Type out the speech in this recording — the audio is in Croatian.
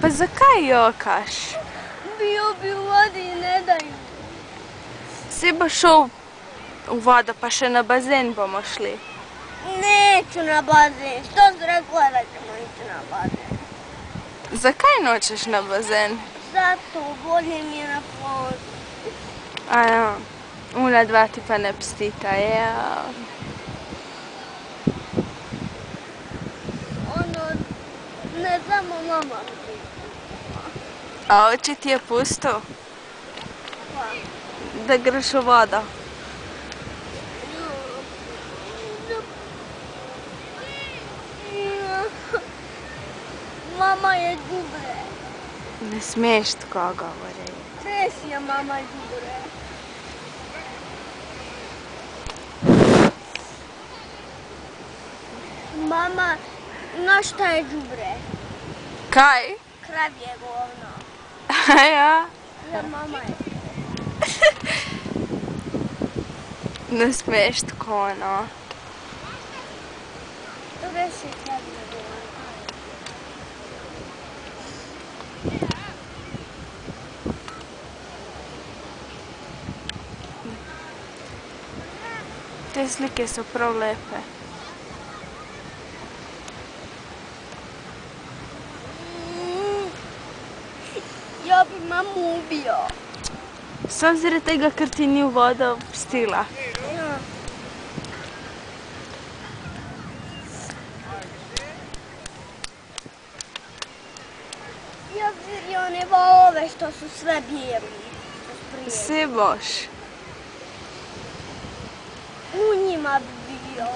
Pa zakaj jokaš? Bio bi u vodi i ne daju. Si bo šel u vodu pa še na bazen bomo šli. Neću na bazen. Što si rekla da ćemo ići na bazen? Zakaj noćeš na bazen? Zato bolje mi je na plažu. A ja, una dva ti pa ne pstita, ja. Ne znamo mama. A oči ti je pusto? Da greš u vodu. Mama je đubre. Ne smiješ tako govoriti. Res je mama đubre. Mama, znaš šta je đubre? Kaj? Kravje govno. A ja? Ja, mama je. Ne smiješ tako, ono. Res je kravje govno. Te slike su prav lepe. Ja bi mamu ubio. Sam zaradi tega, ker ti ni v vodo pustila. Ja. Ja bi one valove što su sve bijeli. Svi boš. U njima bi bio.